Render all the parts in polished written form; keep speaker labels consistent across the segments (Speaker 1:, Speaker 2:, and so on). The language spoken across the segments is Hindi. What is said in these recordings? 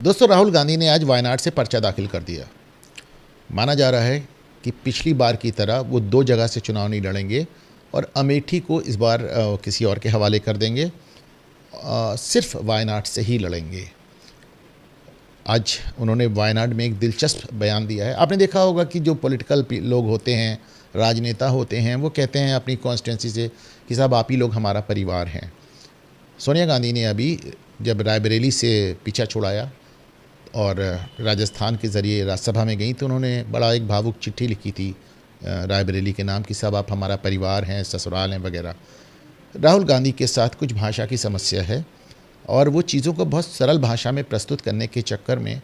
Speaker 1: दोस्तों, राहुल गांधी ने आज वायनाड से पर्चा दाखिल कर दिया। माना जा रहा है कि पिछली बार की तरह वो दो जगह से चुनाव नहीं लड़ेंगे और अमेठी को इस बार किसी और के हवाले कर देंगे। सिर्फ वायनाड से ही लड़ेंगे। आज उन्होंने वायनाड में एक दिलचस्प बयान दिया है। आपने देखा होगा कि जो पॉलिटिकल लोग होते हैं, राजनेता होते हैं, वो कहते हैं अपनी कॉन्स्टिट्यूंसी से कि साहब आप ही लोग हमारा परिवार हैं। सोनिया गांधी ने अभी जब रायबरेली से पीछा छुड़ाया और राजस्थान के ज़रिए राज्यसभा में गई तो उन्होंने बड़ा एक भावुक चिट्ठी लिखी थी रायबरेली के नाम कि साहब आप हमारा परिवार हैं, ससुराल हैं वगैरह। राहुल गांधी के साथ कुछ भाषा की समस्या है और वो चीज़ों को बहुत सरल भाषा में प्रस्तुत करने के चक्कर में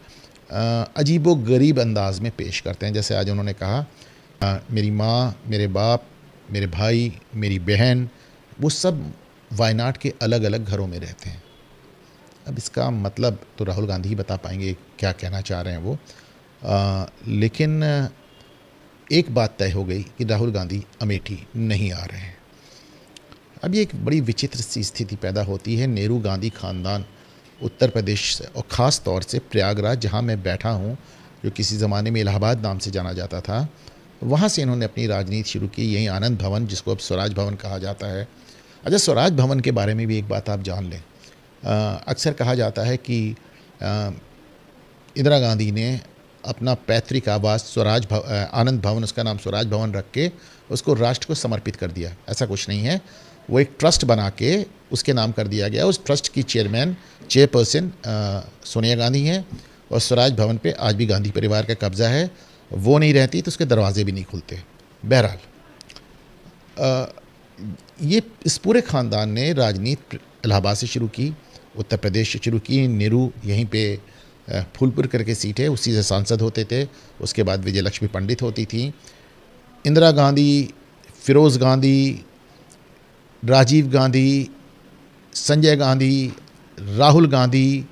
Speaker 1: अजीबो गरीब अंदाज में पेश करते हैं। जैसे आज उन्होंने कहा मेरी माँ, मेरे बाप, मेरे भाई, मेरी बहन, वो सब वायनाड के अलग अलग घरों में रहते हैं। अब इसका मतलब तो राहुल गांधी ही बता पाएंगे क्या कहना चाह रहे हैं वो। लेकिन एक बात तय हो गई कि राहुल गांधी अमेठी नहीं आ रहे हैं। अब ये एक बड़ी विचित्र सी स्थिति पैदा होती है। नेहरू गांधी ख़ानदान उत्तर प्रदेश से और ख़ास तौर से प्रयागराज, जहाँ मैं बैठा हूँ, जो किसी ज़माने में इलाहाबाद नाम से जाना जाता था, वहाँ से इन्होंने अपनी राजनीति शुरू की। यहीं आनंद भवन, जिसको अब स्वराज भवन कहा जाता है। अच्छा, स्वराज भवन के बारे में भी एक बात आप जान लें। अक्सर कहा जाता है कि इंदिरा गांधी ने अपना पैतृक आवास आनंद भवन, उसका नाम स्वराज भवन रख के उसको राष्ट्र को समर्पित कर दिया। ऐसा कुछ नहीं है। वो एक ट्रस्ट बना के उसके नाम कर दिया गया। उस ट्रस्ट की चेयरपर्सन सोनिया गांधी हैं और स्वराज भवन पे आज भी गांधी परिवार का कब्जा है। वो नहीं रहती तो उसके दरवाजे भी नहीं खुलते। बहरहाल, ये इस पूरे ख़ानदान ने राजनीति इलाहाबाद से शुरू की, उत्तर प्रदेश से शुरू की। नेहरू यहीं पे फूलपुर करके सीट है, उसी से सांसद होते थे। उसके बाद विजयलक्ष्मी पंडित होती थी। इंदिरा गांधी, फिरोज़ गांधी, राजीव गांधी, संजय गांधी, राहुल गांधी,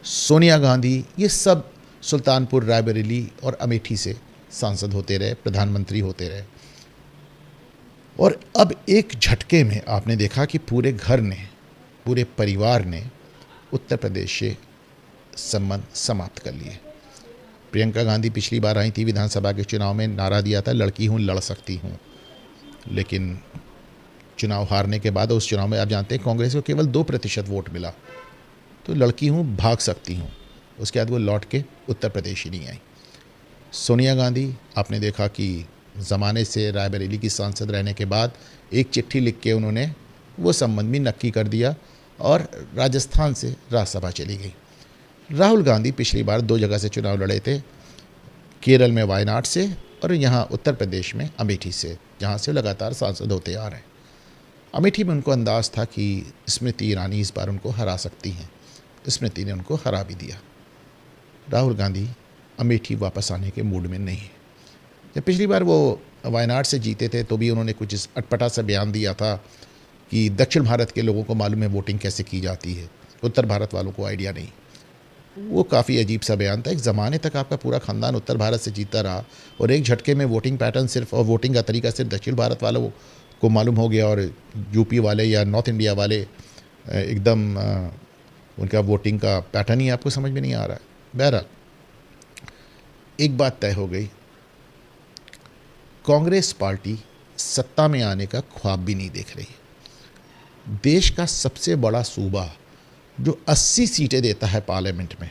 Speaker 1: सोनिया गांधी, ये सब सुल्तानपुर, रायबरेली और अमेठी से सांसद होते रहे, प्रधानमंत्री होते रहे। और अब एक झटके में आपने देखा कि पूरे घर ने, पूरे परिवार ने उत्तर प्रदेश से संबंध समाप्त कर लिए। प्रियंका गांधी पिछली बार आई थी विधानसभा के चुनाव में, नारा दिया था लड़की हूँ, लड़ सकती हूँ। लेकिन चुनाव हारने के बाद, उस चुनाव में आप जानते हैं कांग्रेस को केवल 2% वोट मिला, तो लड़की हूँ, भाग सकती हूँ। उसके बाद वो लौट के उत्तर प्रदेश ही नहीं आई। सोनिया गांधी, आपने देखा कि ज़माने से रायबरेली की सांसद रहने के बाद एक चिट्ठी लिख के उन्होंने वो संबंध भी नक्की कर दिया और राजस्थान से राज्यसभा चली गई। राहुल गांधी पिछली बार 2 जगह से चुनाव लड़े थे, केरल में वायनाड से और यहाँ उत्तर प्रदेश में अमेठी से, जहाँ से लगातार सांसद होते आ रहे हैं। अमेठी में उनको अंदाज़ था कि स्मृति ईरानी इस बार उनको हरा सकती हैं। स्मृति ने उनको हरा भी दिया। राहुल गांधी अमेठी वापस आने के मूड में नहीं है। जब पिछली बार वो वायनाड से जीते थे तो भी उन्होंने कुछ इस अटपटा सा बयान दिया था कि दक्षिण भारत के लोगों को मालूम है वोटिंग कैसे की जाती है, उत्तर भारत वालों को आइडिया नहीं। वो काफ़ी अजीब सा बयान था। एक ज़माने तक आपका पूरा ख़ानदान उत्तर भारत से जीता रहा और एक झटके में वोटिंग पैटर्न सिर्फ और वोटिंग का तरीका सिर्फ दक्षिण भारत वालों को मालूम हो गया और यूपी वाले या नॉर्थ इंडिया वाले एकदम उनका वोटिंग का पैटर्न ही आपको समझ में नहीं आ रहा है। बहरहाल, एक बात तय हो गई, कांग्रेस पार्टी सत्ता में आने का ख्वाब भी नहीं देख रही। देश का सबसे बड़ा सूबा जो 80 सीटें देता है पार्लियामेंट में,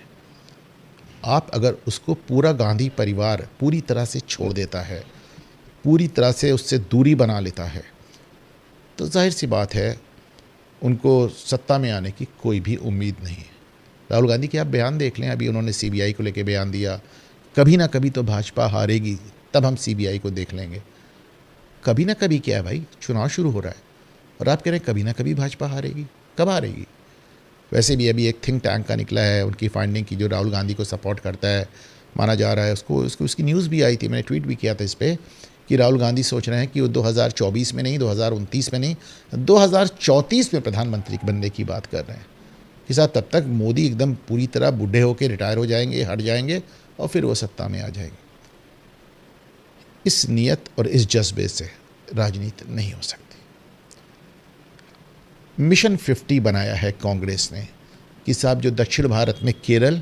Speaker 1: आप अगर उसको पूरा गांधी परिवार पूरी तरह से छोड़ देता है, पूरी तरह से उससे दूरी बना लेता है, तो जाहिर सी बात है उनको सत्ता में आने की कोई भी उम्मीद नहीं है। राहुल गांधी के आप बयान देख लें। अभी उन्होंने सीबीआई को लेकर बयान दिया, कभी ना कभी तो भाजपा हारेगी, तब हम सीबीआई को देख लेंगे। कभी ना कभी क्या है भाई, चुनाव शुरू हो रहा है और आप कह रहे हैं कभी ना कभी भाजपा हारेगी। कब हारेगी? वैसे भी अभी एक थिंक टैंक का निकला है उनकी फाइंडिंग की, जो राहुल गांधी को सपोर्ट करता है, माना जा रहा है। उसकी न्यूज़ भी आई थी, मैंने ट्वीट भी किया था इस पर, कि राहुल गांधी सोच रहे हैं कि वो 2024 में नहीं, 2029 में नहीं, 2034 में प्रधानमंत्री बनने की बात कर रहे हैं। कि साथ तब तक मोदी एकदम पूरी तरह बूढ़े होकर रिटायर हो जाएंगे, हट जाएंगे और फिर वो सत्ता में आ जाएंगे। इस नियत और इस जज्बे से राजनीति नहीं हो सकती। मिशन 50 बनाया है कांग्रेस ने कि साहब जो दक्षिण भारत में केरल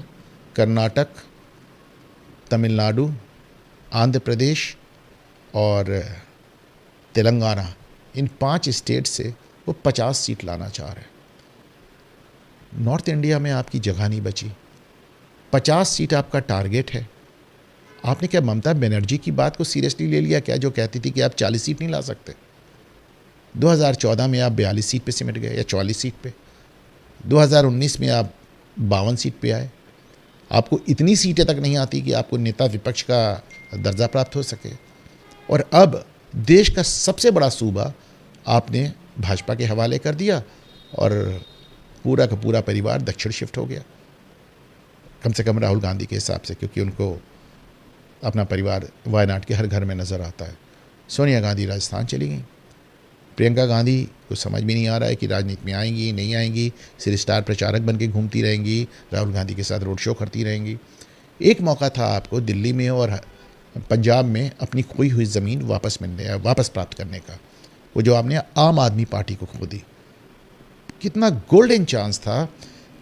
Speaker 1: कर्नाटक, तमिलनाडु, आंध्र प्रदेश और तेलंगाना, इन 5 स्टेट से वो 50 सीट लाना चाह रहे हैं। नॉर्थ इंडिया में आपकी जगह नहीं बची। 50 सीट आपका टारगेट है। आपने क्या ममता बनर्जी की बात को सीरियसली ले लिया क्या, जो कहती थी कि आप 40 सीट नहीं ला सकते? 2014 में आप 42 सीट पे सिमट गए या 44 सीट पे। 2019 में आप 52 सीट पे आए। आपको इतनी सीटें तक नहीं आती कि आपको नेता विपक्ष का दर्जा प्राप्त हो सके। और अब देश का सबसे बड़ा सूबा आपने भाजपा के हवाले कर दिया और पूरा का पूरा परिवार दक्षिण शिफ्ट हो गया, कम से कम राहुल गांधी के हिसाब से, क्योंकि उनको अपना परिवार वायनाड के हर घर में नज़र आता है। सोनिया गांधी राजस्थान चली गई। प्रियंका गांधी को समझ में नहीं आ रहा है कि राजनीति में आएंगी नहीं आएंगी, सिर्फ स्टार प्रचारक बन के घूमती रहेंगी, राहुल गांधी के साथ रोड शो करती रहेंगी। एक मौका था आपको दिल्ली में और पंजाब में अपनी खोई हुई ज़मीन वापस प्राप्त करने का, वो जो आपने आम आदमी पार्टी को खो दी। कितना गोल्डन चांस था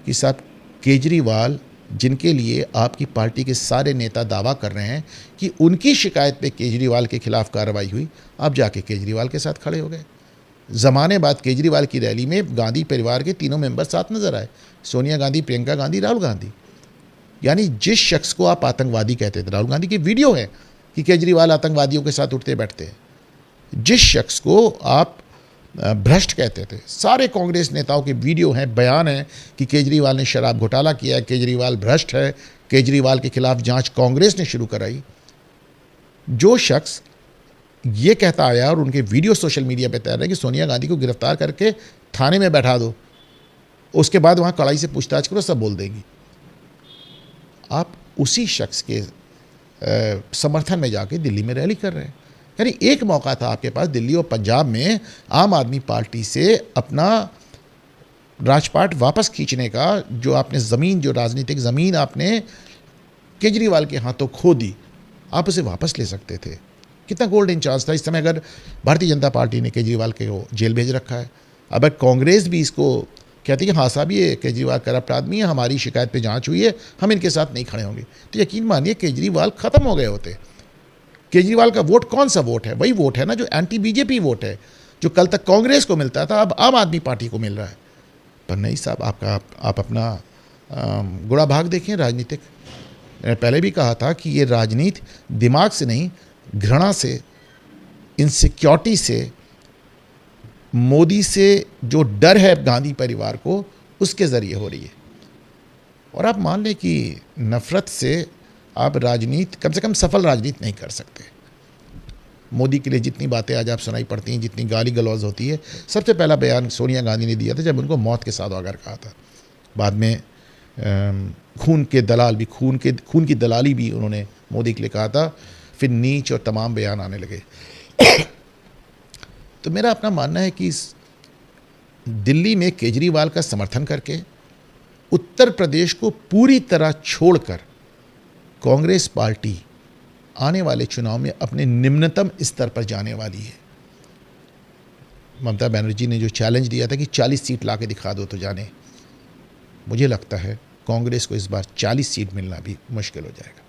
Speaker 1: कि साहब केजरीवाल, जिनके लिए आपकी पार्टी के सारे नेता दावा कर रहे हैं कि उनकी शिकायत पे केजरीवाल के खिलाफ कार्रवाई हुई, आप जाके केजरीवाल के साथ खड़े हो गए। ज़माने बाद केजरीवाल की रैली में गांधी परिवार के तीनों मेंबर साथ नजर आए, सोनिया गांधी, प्रियंका गांधी, राहुल गांधी। यानी जिस शख्स को आप आतंकवादी कहते थे, राहुल गांधी की वीडियो है कि केजरीवाल आतंकवादियों के साथ उठते बैठते हैं। जिस शख्स को आप भ्रष्ट कहते थे, सारे कांग्रेस नेताओं के वीडियो हैं, बयान हैं कि केजरीवाल ने शराब घोटाला किया है, केजरीवाल भ्रष्ट है, केजरीवाल के खिलाफ जांच कांग्रेस ने शुरू कराई। जो शख्स ये कहता आया और उनके वीडियो सोशल मीडिया पे तैयार है कि सोनिया गांधी को गिरफ्तार करके थाने में बैठा दो, उसके बाद वहाँ कड़ाई से पूछताछ करो, सब बोल देंगी। आप उसी शख्स के समर्थन में जाके दिल्ली में रैली कर रहे हैं। यानी एक मौका था आपके पास दिल्ली और पंजाब में आम आदमी पार्टी से अपना राजपाट वापस खींचने का, जो आपने ज़मीन, जो राजनीतिक ज़मीन आपने केजरीवाल के हाथों खो दी, आप उसे वापस ले सकते थे। कितना गोल्डन चांस था। इस समय अगर भारतीय जनता पार्टी ने केजरीवाल को जेल भेज रखा है, अब कांग्रेस भी इसको कहती है कि हाँ साहब ये केजरीवाल करप्ट आदमी है, हमारी शिकायत पे जांच हुई है, हम इनके साथ नहीं खड़े होंगे, तो यकीन मानिए केजरीवाल ख़त्म हो गए होते। केजरीवाल का वोट कौन सा वोट है? वही वोट है ना जो एंटी बीजेपी वोट है, जो कल तक कांग्रेस को मिलता था, अब आम आदमी पार्टी को मिल रहा है। पर नहीं साहब, आप अपना गुड़ा भाग देखें राजनीतिक। मैंने पहले भी कहा था कि ये राजनीति दिमाग से नहीं, घृणा से, इनसिक्योरिटी से, मोदी से जो डर है गांधी परिवार को, उसके ज़रिए हो रही है। और आप मान लें कि नफ़रत से आप राजनीति, कम से कम सफल राजनीति नहीं कर सकते। मोदी के लिए जितनी बातें आज आप सुनाई पड़ती हैं, जितनी गाली गलौज होती है, सबसे पहला बयान सोनिया गांधी ने दिया था जब उनको मौत के सौदागर कहा था। बाद में खून के दलाल भी, खून की दलाली भी उन्होंने मोदी के लिए कहा था। फिर नीच और तमाम बयान आने लगे। तो मेरा अपना मानना है कि दिल्ली में केजरीवाल का समर्थन करके उत्तर प्रदेश को पूरी तरह छोड़कर कांग्रेस पार्टी आने वाले चुनाव में अपने निम्नतम स्तर पर जाने वाली है। ममता बनर्जी ने जो चैलेंज दिया था कि 40 सीट ला के दिखा दो तो जाने, मुझे लगता है कांग्रेस को इस बार 40 सीट मिलना भी मुश्किल हो जाएगा।